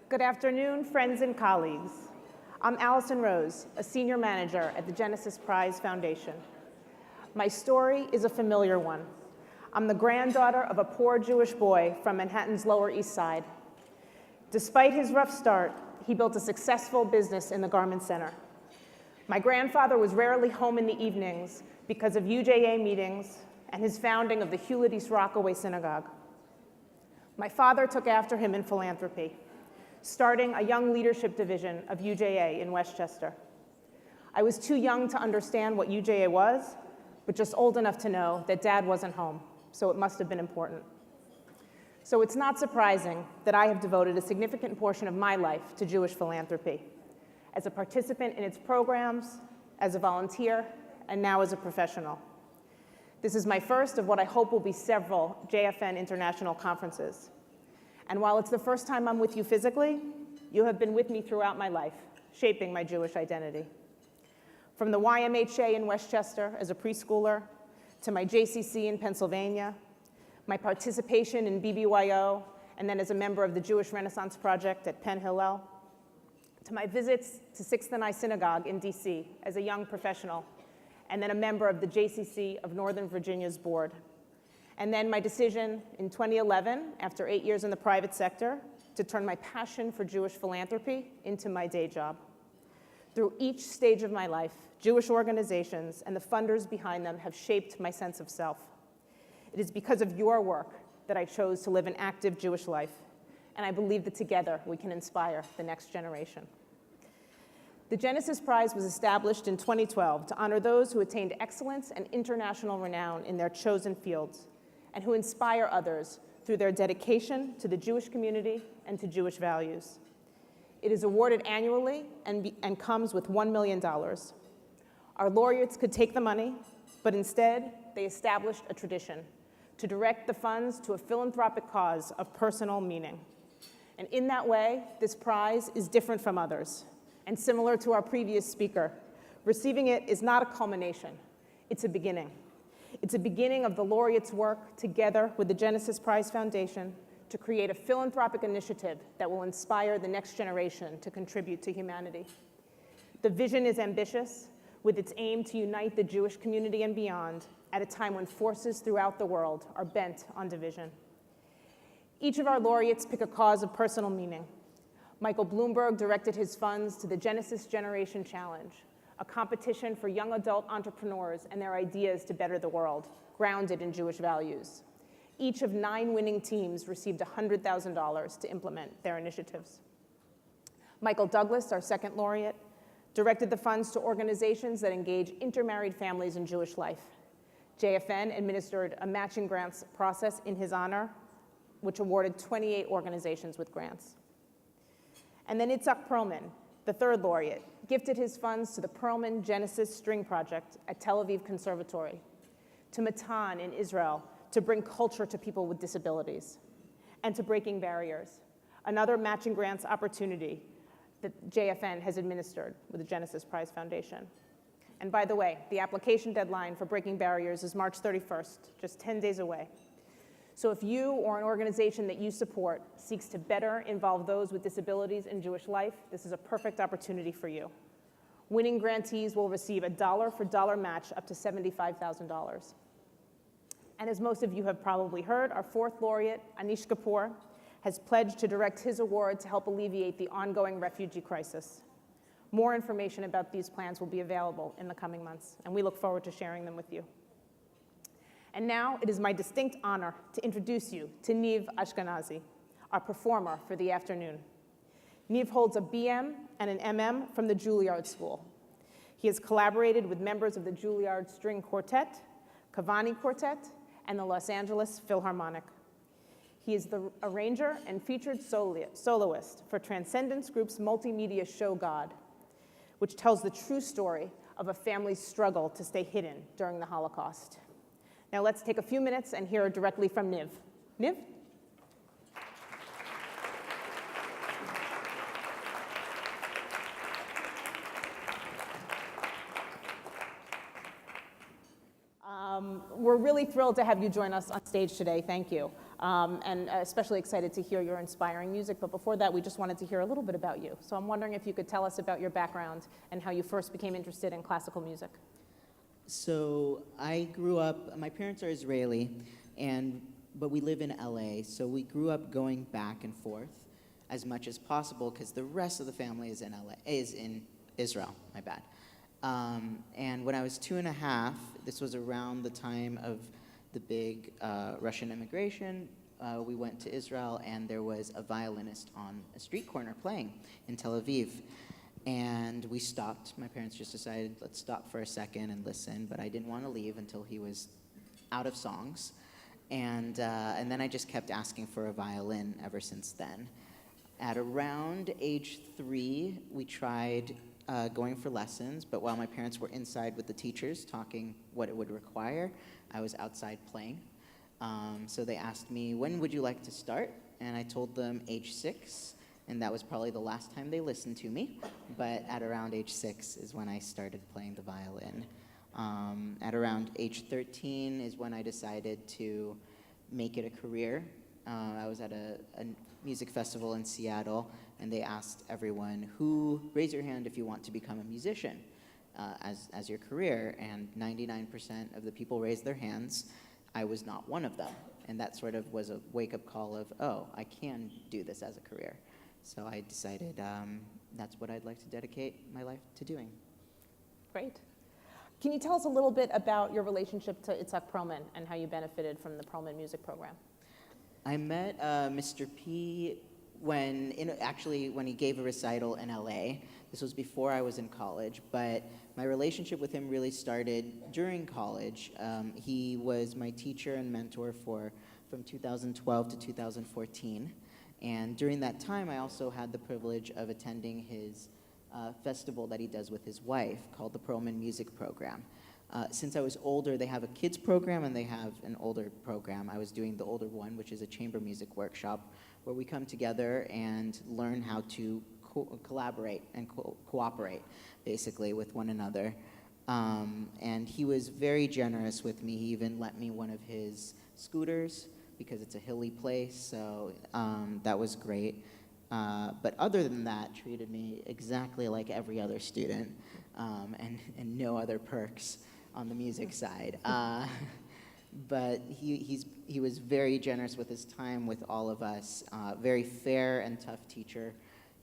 Good afternoon, friends and colleagues. I'm Alison Rose, a senior manager at the Genesis Prize Foundation. My story is a familiar one. I'm the granddaughter of a poor Jewish boy from Manhattan's Lower East Side. Despite his rough start, he built a successful business in the Garment Center. My grandfather was rarely home in the evenings because of UJA meetings and his founding of the Hewlett East Rockaway Synagogue. My father took after him in philanthropy, starting a young leadership division of UJA in Westchester. I was too young to understand what UJA was, but just old enough to know that Dad wasn't home, so it must have been important. So it's not surprising that I have devoted a significant portion of my life to Jewish philanthropy, as a participant in its programs, as a volunteer, and now as a professional. This is my first of what I hope will be several JFN international conferences. And while it's the first time I'm with you physically, you have been with me throughout my life, shaping my Jewish identity. From the YMHA in Westchester as a preschooler, to my JCC in Pennsylvania, my participation in BBYO, and then as a member of the Jewish Renaissance Project at Penn Hillel, to my visits to Sixth and I Synagogue in DC as a young professional, and then a member of the JCC of Northern Virginia's board. And then my decision in 2011, after 8 years in the private sector, to turn my passion for Jewish philanthropy into my day job. Through each stage of my life, Jewish organizations and the funders behind them have shaped my sense of self. It is because of your work that I chose to live an active Jewish life, and I believe that together we can inspire the next generation. The Genesis Prize was established in 2012 to honor those who attained excellence and international renown in their chosen fields, and who inspire others through their dedication to the Jewish community and to Jewish values. It is awarded annually and comes with $1 million. Our laureates could take the money, but instead they established a tradition to direct the funds to a philanthropic cause of personal meaning. And in that way, this prize is different from others. And similar to our previous speaker, receiving it is not a culmination, it's a beginning. It's a beginning of the laureates' work together with the Genesis Prize Foundation to create a philanthropic initiative that will inspire the next generation to contribute to humanity. The vision is ambitious, with its aim to unite the Jewish community and beyond at a time when forces throughout the world are bent on division. Each of our laureates pick a cause of personal meaning. Michael Bloomberg directed his funds to the Genesis Generation Challenge, a competition for young adult entrepreneurs and their ideas to better the world, grounded in Jewish values. Each of 9 winning teams received $100,000 to implement their initiatives. Michael Douglas, our second laureate, directed the funds to organizations that engage intermarried families in Jewish life. JFN administered a matching grants process in his honor, which awarded 28 organizations with grants. And then Itzhak Perlman, the third laureate, gifted his funds to the Perlman Genesis String Project at Tel Aviv Conservatory, to Matan in Israel to bring culture to people with disabilities, and to Breaking Barriers, another matching grants opportunity that JFN has administered with the Genesis Prize Foundation. And by the way, the application deadline for Breaking Barriers is March 31st, just 10 days away. So if you or an organization that you support seeks to better involve those with disabilities in Jewish life, this is a perfect opportunity for you. Winning grantees will receive a dollar-for-dollar match up to $75,000. And as most of you have probably heard, our fourth laureate, Anish Kapoor, has pledged to direct his award to help alleviate the ongoing refugee crisis. More information about these plans will be available in the coming months, and we look forward to sharing them with you. And now it is my distinct honor to introduce you to Niev Ashkenazi, our performer for the afternoon. Niev holds a BM and an MM from the Juilliard School. He has collaborated with members of the Juilliard String Quartet, Cavani Quartet, and the Los Angeles Philharmonic. He is the arranger and featured soloist for Transcendence Group's multimedia show God, which tells the true story of a family's struggle to stay hidden during the Holocaust. Now let's take a few minutes and hear directly from Niev. Niev? We're really thrilled to have you join us on stage today. Thank you. and especially excited to hear your inspiring music. But before that, we just wanted to hear a little bit about you. So I'm wondering if you could tell us about your background and how you first became interested in classical music. So I grew up, my parents are Israeli, but we live in LA, so we grew up going back and forth as much as possible because the rest of the family is in Israel, my bad. And when I was 2.5, this was around the time of the big Russian immigration, we went to Israel and there was a violinist on a street corner playing in Tel Aviv. And we stopped. My parents just decided, let's stop for a second and listen, but I didn't want to leave until he was out of songs. And then I just kept asking for a violin ever since then. At around age 3, we tried going for lessons, but while my parents were inside with the teachers talking what it would require, I was outside playing. So they asked me, when would you like to start? And I told them age 6. And that was probably the last time they listened to me. But at around age 6 is when I started playing the violin. At around age 13 is when I decided to make it a career. I was at a music festival in Seattle, and they asked everyone, raise your hand if you want to become a musician as your career. And 99% of the people raised their hands. I was not one of them. And that sort of was a wake-up call of, oh, I can do this as a career. So I decided that's what I'd like to dedicate my life to doing. Great. Can you tell us a little bit about your relationship to Itzhak Perlman and how you benefited from the Perlman Music Program? I met Mr. P when he gave a recital in LA. This was before I was in college, but my relationship with him really started during college. He was my teacher and mentor from 2012 to 2014. And during that time, I also had the privilege of attending his festival that he does with his wife called the Perlman Music Program. Since I was older, they have a kids program and they have an older program. I was doing the older one, which is a chamber music workshop, where we come together and learn how to collaborate and cooperate, basically, with one another. And he was very generous with me. He even lent me one of his scooters, because it's a hilly place, so that was great. But other than that, treated me exactly like every other student, and no other perks on the music side. But he was very generous with his time with all of us, very fair and tough teacher.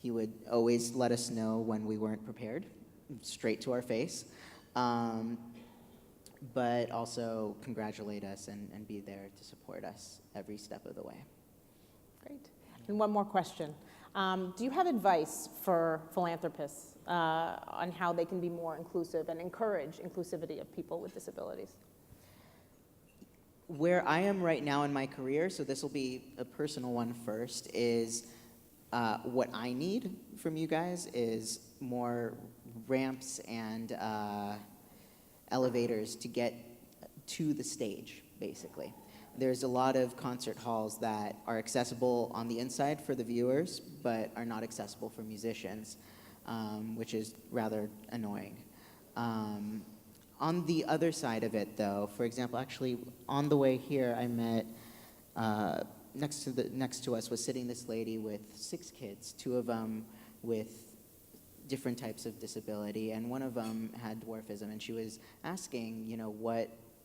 He would always let us know when we weren't prepared, straight to our face. But also congratulate us and be there to support us every step of the way. Great. And one more question. Do you have advice for philanthropists on how they can be more inclusive and encourage inclusivity of people with disabilities? Where I am right now in my career, so this will be a personal one first, is what I need from you guys is more ramps and elevators to get to the stage, basically. There's a lot of concert halls that are accessible on the inside for the viewers, but are not accessible for musicians, which is rather annoying. On the other side of it, though, for example, actually on the way here, I met next to us was sitting this lady with 6 kids, 2 of them with different types of disability, and one of them had dwarfism, and she was asking,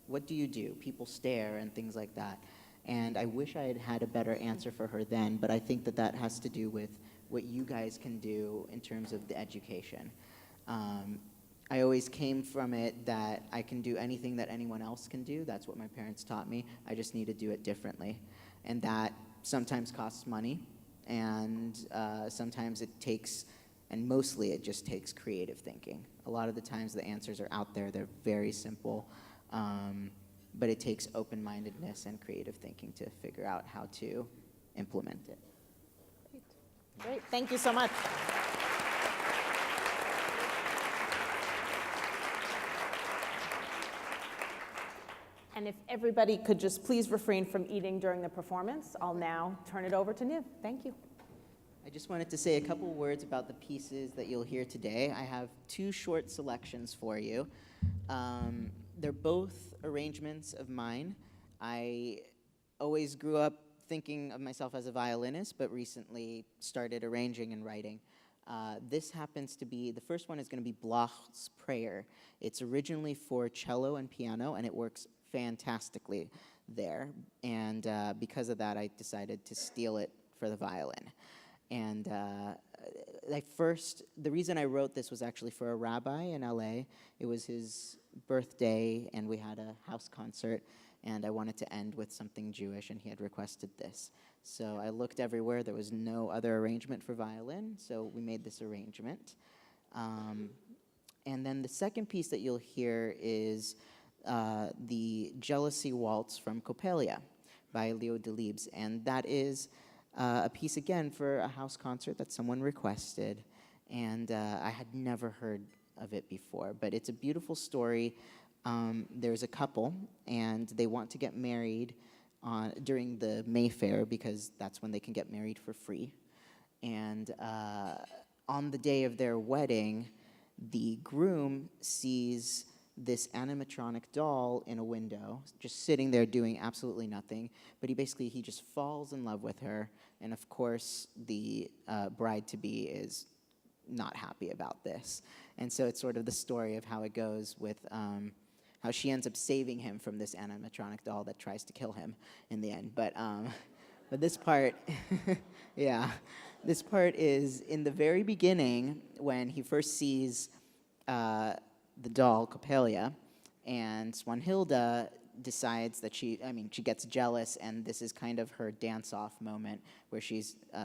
what do you do? People stare and things like that. And I wish I had had a better answer for her then, but I think that has to do with what you guys can do in terms of the education. I always came from it that I can do anything that anyone else can do. That's what my parents taught me. I just need to do it differently. And that sometimes costs money, and sometimes it takes, and mostly it just takes creative thinking. A lot of the times the answers are out there. They're very simple. But it takes open-mindedness and creative thinking to figure out how to implement it. Great. Thank you so much. And if everybody could just please refrain from eating during the performance, I'll now turn it over to Niv. Thank you. I just wanted to say a couple words about the pieces that you'll hear today. I have 2 short selections for you. They're both arrangements of mine. I always grew up thinking of myself as a violinist, but recently started arranging and writing. This happens to be, the first one is going to be Bloch's Prayer. It's originally for cello and piano, and it works fantastically there. And because of that, I decided to steal it for the violin. And the reason I wrote this was actually for a rabbi in LA. It was his birthday, and we had a house concert, and I wanted to end with something Jewish, and he had requested this. So I looked everywhere. There was no other arrangement for violin, so we made this arrangement. And then the second piece that you'll hear is the Jealousy Waltz from Coppelia by Leo Delibes, and that is a piece, again, for a house concert that someone requested, and I had never heard of it before. But it's a beautiful story. There's a couple, and they want to get married during the Mayfair, because that's when they can get married for free. And on the day of their wedding, the groom sees this animatronic doll in a window, just sitting there doing absolutely nothing. But he just falls in love with her. And of course, the bride-to-be is not happy about this. And so it's sort of the story of how it goes with how she ends up saving him from this animatronic doll that tries to kill him in the end. But this part, yeah, this part is in the very beginning when he first sees the doll, Coppelia, and Swanhilda decides that she gets jealous, and this is kind of her dance-off moment where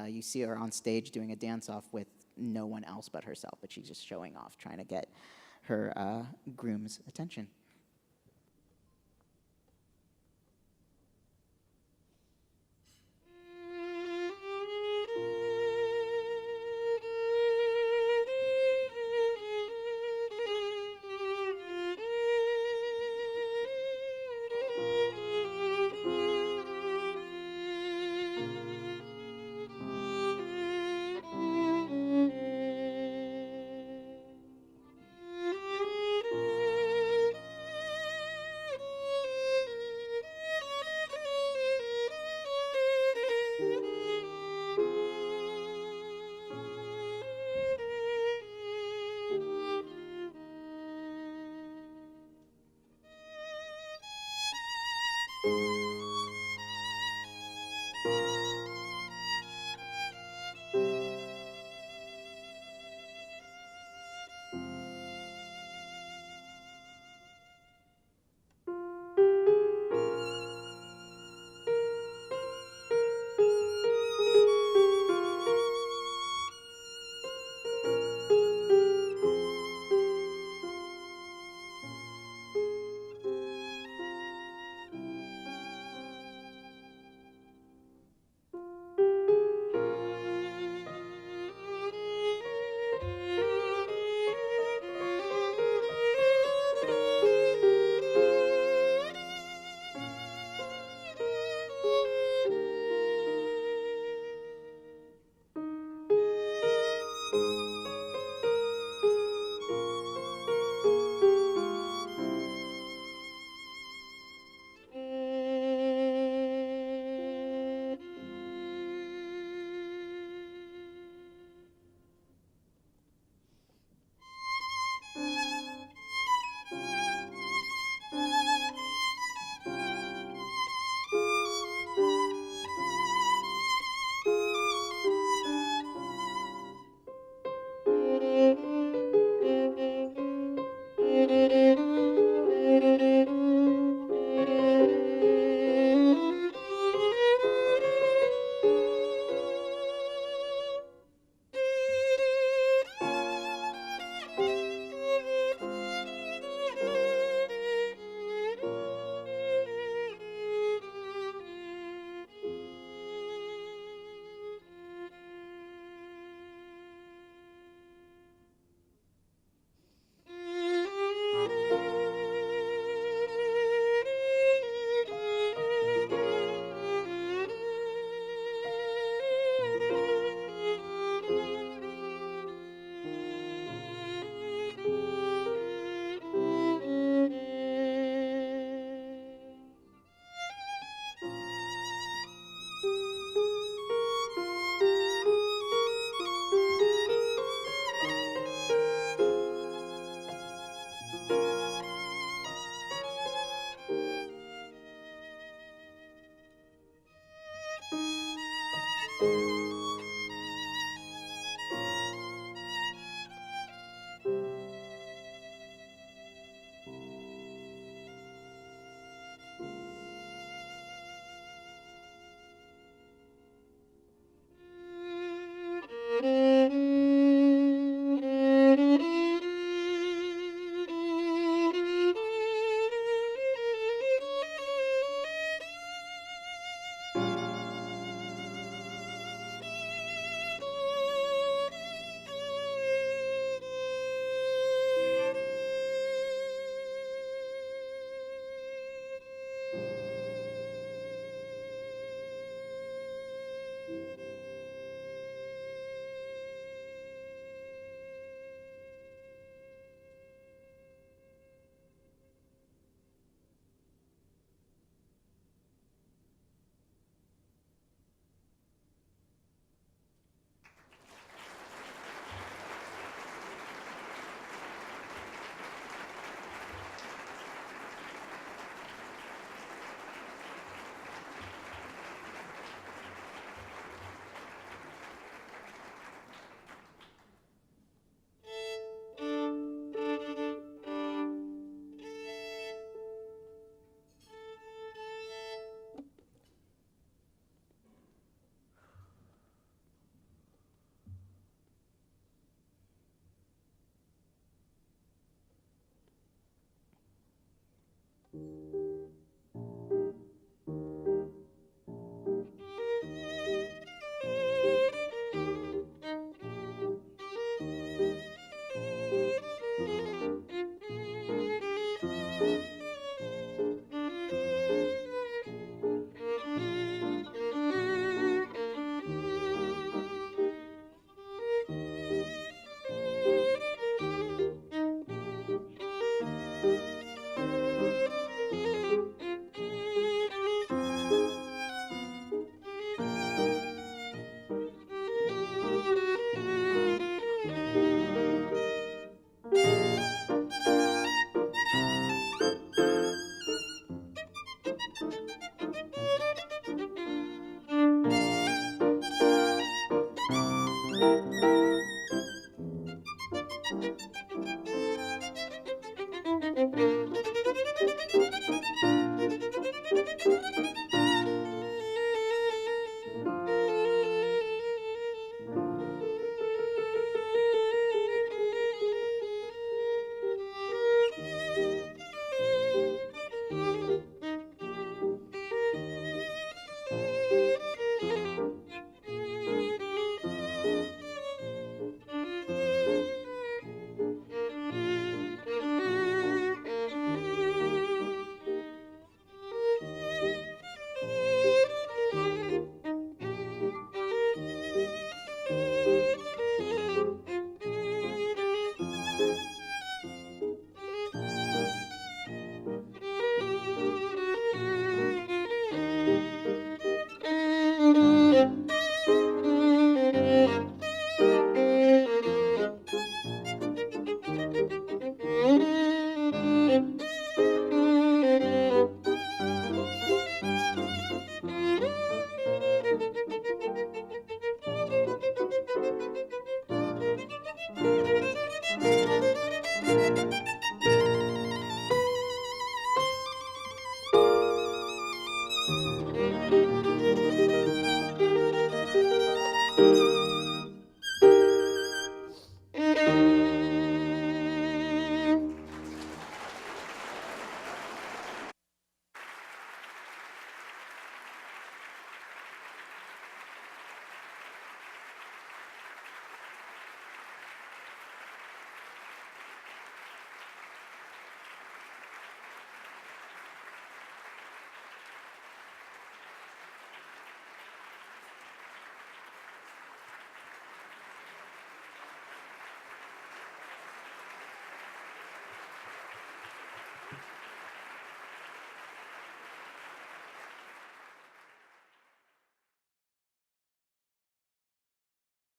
you see her on stage doing a dance-off with no one else but herself, but she's just showing off, trying to get her groom's attention.